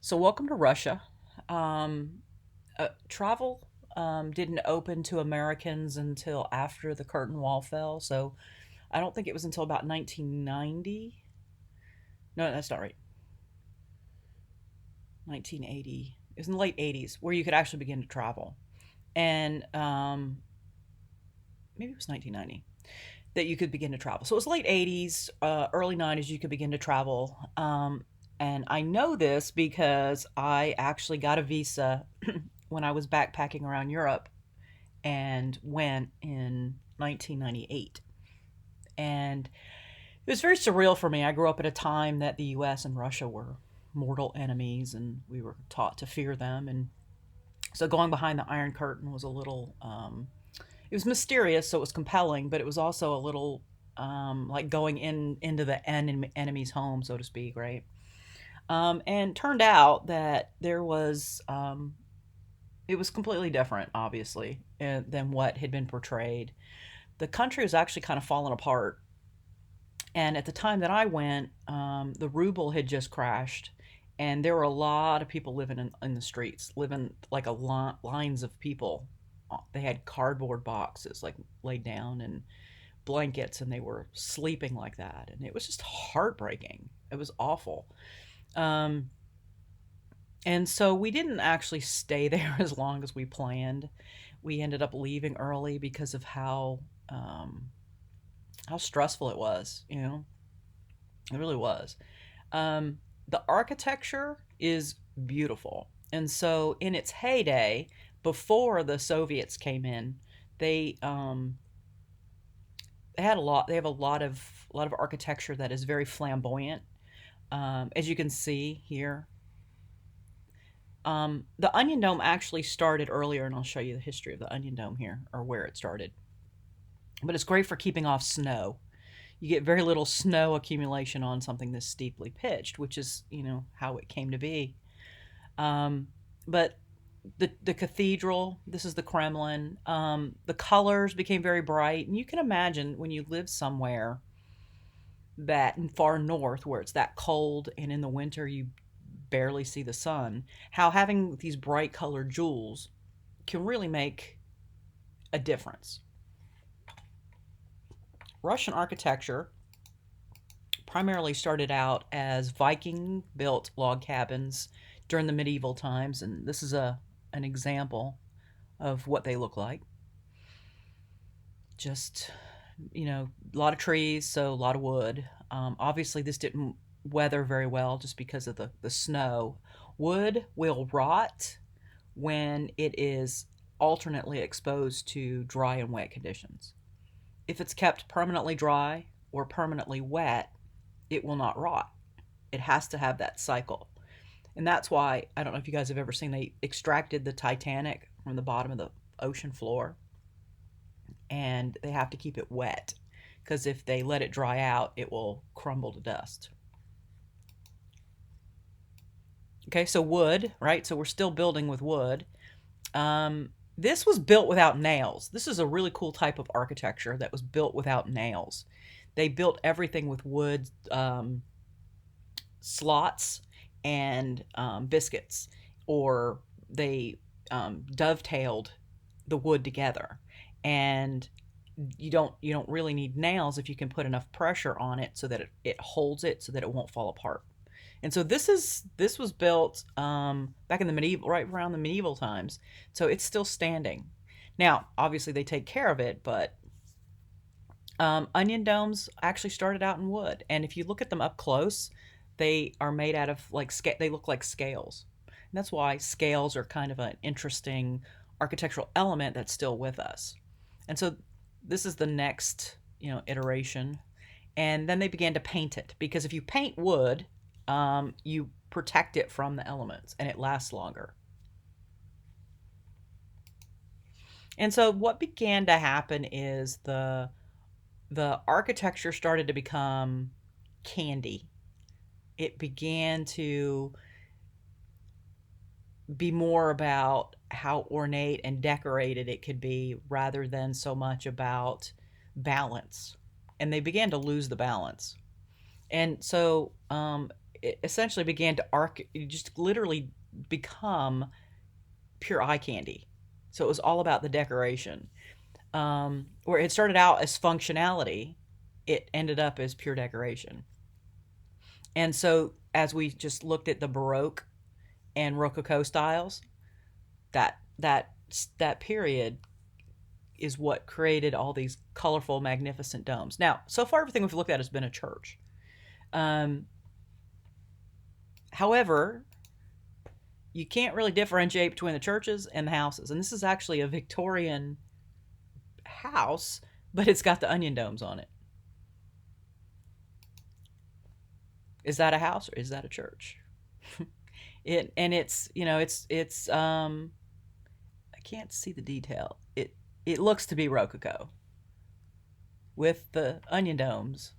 So, welcome to Russia. Travel didn't open to Americans until after the Curtain Wall fell. So, I don't think it was until about 1990. No, that's not right. 1980. It was in the late 80s where you could actually begin to travel. And maybe it was 1990 that you could begin to travel. So, it was late 80s, early 90s, you could begin to travel. And I know this because I actually got a visa when I was backpacking around Europe and went in 1998. And it was very surreal for me. I grew up at a time that the US and Russia were mortal enemies and we were taught to fear them. And so going behind the Iron Curtain was a little, it was mysterious, so it was compelling, but it was also a little like going into the enemy's home, so to speak, right? And turned out that it was completely different, obviously, than what had been portrayed. The country was actually kind of falling apart. And at the time that I went, the ruble had just crashed, and there were a lot of people living in the streets, living like lines of people. They had cardboard boxes like laid down and blankets, and they were sleeping like that. And it was just heartbreaking. It was awful. Um, and so we didn't actually stay there as long as we planned. We ended up leaving early because of um, how stressful it was. It really was. The architecture is beautiful, and so in its heyday, before the Soviets came in, they they had a lot. They have a lot of architecture that is very flamboyant, as you can see here. The Onion Dome actually started earlier, and I'll show you the history of the Onion Dome here, or where it started. But it's great for keeping off snow. You get very little snow accumulation on something this steeply pitched, which is, how it came to be. But the cathedral, this is the Kremlin. The colors became very bright, and you can imagine when you live somewhere that in far north where it's that cold, and in the winter you barely see the sun, how having these bright colored jewels can really make a difference. Russian architecture primarily started out as Viking built log cabins during the medieval times, and this is an example of what they look like. Just, a lot of trees, so a lot of wood. Obviously, this didn't weather very well just because of the snow. Wood will rot when it is alternately exposed to dry and wet conditions. If it's kept permanently dry or permanently wet, it will not rot. It has to have that cycle. And that's why, I don't know if you guys have ever seen, they extracted the Titanic from the bottom of the ocean floor, and they have to keep it wet because if they let it dry out, it will crumble to dust. Okay, so wood, right? So we're still building with wood. This was built without nails. This is a really cool type of architecture that was built without nails. They built everything with wood slots and biscuits, or they dovetailed the wood together. And you don't really need nails if you can put enough pressure on it so that it holds it so that it won't fall apart. And so this was built back in the medieval, right around the medieval times. So it's still standing. Now, obviously, they take care of it, but onion domes actually started out in wood, and if you look at them up close, they are made out of they look like scales. And that's why scales are kind of an interesting architectural element that's still with us. And so this is the next, iteration. And then they began to paint it because if you paint wood, you protect it from the elements and it lasts longer. And so what began to happen is the architecture started to become candy. It began to be more about how ornate and decorated it could be rather than so much about balance. And they began to lose the balance. And so it essentially began to just literally become pure eye candy. So it was all about the decoration. Where it started out as functionality, it ended up as pure decoration. And so as we just looked at the Baroque and Rococo styles, that that that period is what created all these colorful, magnificent domes. Now, so far, everything we've looked at has been a church. Um, However, you can't really differentiate between the churches and the houses. And this is actually a Victorian house, but it's got the onion domes on it. Is that a house or is that a church? It's I can't see the detail. It looks to be Rococo with the onion domes.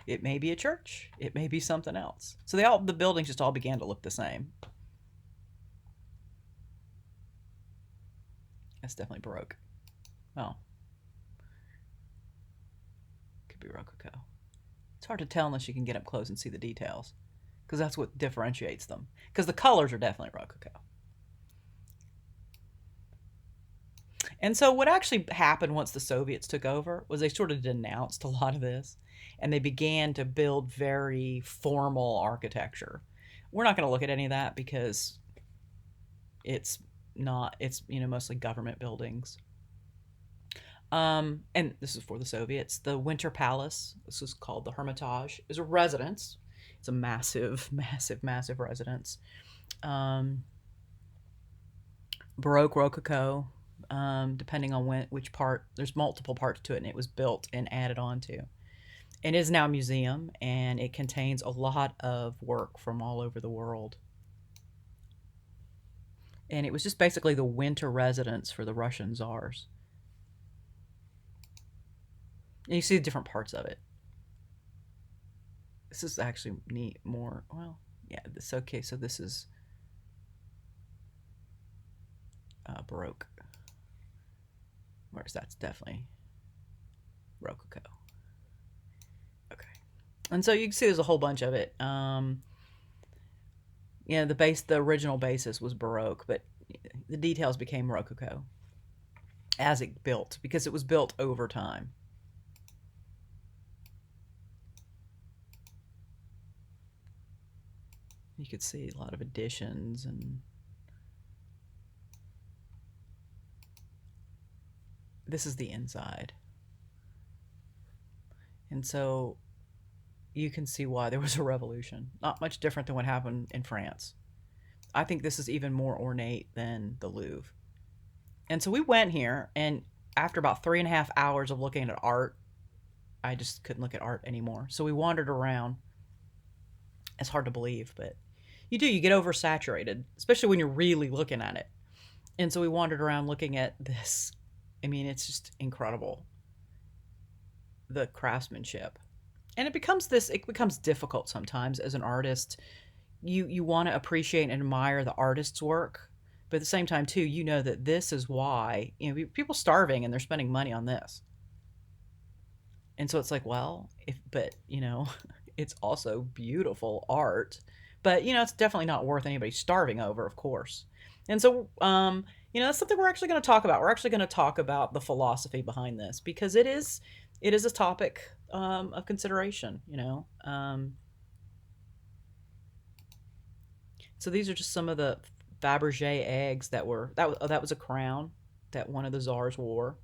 It may be a church. It may be something else. So the buildings just all began to look the same. That's definitely Baroque. Well, could be Rococo. It's hard to tell unless you can get up close and see the details, because that's what differentiates them. Because the colors are definitely Rococo. And so what actually happened once the Soviets took over was they sort of denounced a lot of this, and they began to build very formal architecture. We're not going to look at any of that because it's not, it's, mostly government buildings. And this is for the Soviets. The Winter Palace, this is called the Hermitage, is a residence. It's a massive, massive, massive residence. Baroque, Rococo, depending on which part. There's multiple parts to it, and it was built and added on to. It is now a museum, and it contains a lot of work from all over the world. And it was just basically the winter residence for the Russian czars. And you see the different parts of it. This is actually neat. More, well, yeah. This okay. So this is Baroque. Whereas that's definitely Rococo. Okay. And so you can see there's a whole bunch of it. The original basis was Baroque, but the details became Rococo as it built, because it was built over time. You could see a lot of additions, and this is the inside. And so you can see why there was a revolution. Not much different than what happened in France. I think this is even more ornate than the Louvre. And so we went here, and after about 3.5 hours of looking at art, I just couldn't look at art anymore. So we wandered around. It's hard to believe, but you get oversaturated, especially when you're really looking at it. And so we wandered around looking at this. I mean, it's just incredible, the craftsmanship. And it becomes difficult sometimes as an artist. You want to appreciate and admire the artist's work, but at the same time too, that this is why, people starving and they're spending money on this. And so it's like, well, it's also beautiful art, but it's definitely not worth anybody starving over, of course. And so that's something we're actually going to talk about. We're actually going to talk about the philosophy behind this, because it is a topic of consideration. So these are just some of the Fabergé eggs that was a crown that one of the czars wore,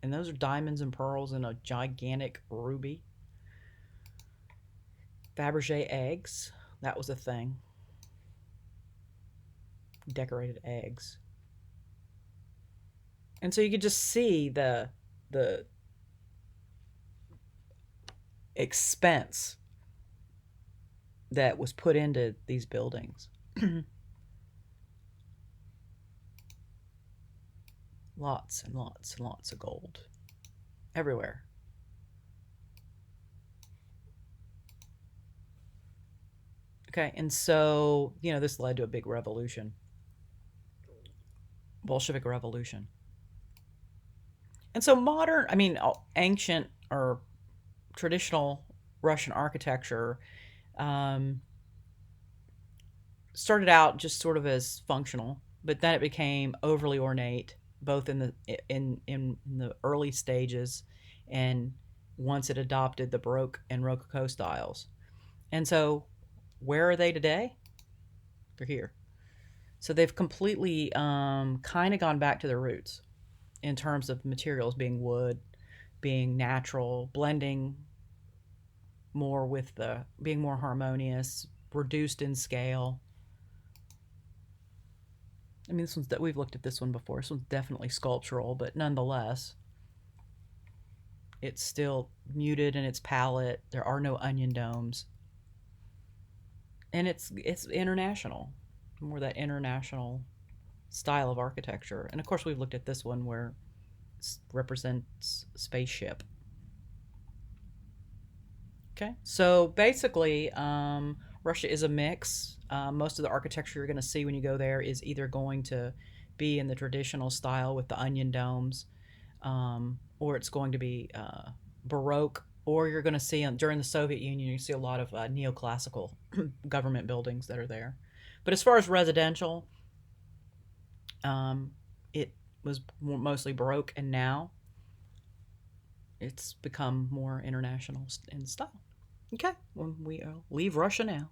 and those are diamonds and pearls and a gigantic ruby. Fabergé eggs, that was a thing. Decorated eggs. And so you could just see the expense that was put into these buildings. Lots and lots and lots of gold everywhere. Okay, and so, this led to a big revolution. Bolshevik Revolution. And so ancient or traditional Russian architecture Um, Started out just sort of as functional, but then it became overly ornate, both in the early stages, and once it adopted the Baroque and Rococo styles. And so, where are they today? They're here. So they've completely kind of gone back to their roots in terms of materials being wood, being natural, blending more with the being more harmonious, reduced in scale. I mean, this one's that we've looked at this one before. This one's definitely sculptural, but nonetheless, it's still muted in its palette. There are no onion domes, and it's international, more that international style of architecture. And of course, we've looked at this one where it represents spaceship. Okay, so basically, Russia is a mix. Most of the architecture you're going to see when you go there is either going to be in the traditional style with the onion domes, or it's going to be Baroque, or you're going to see during the Soviet Union, you see a lot of neoclassical government buildings that are there. But as far as residential, it was mostly Baroque, and now it's become more international in style. Okay, well, we leave Russia now.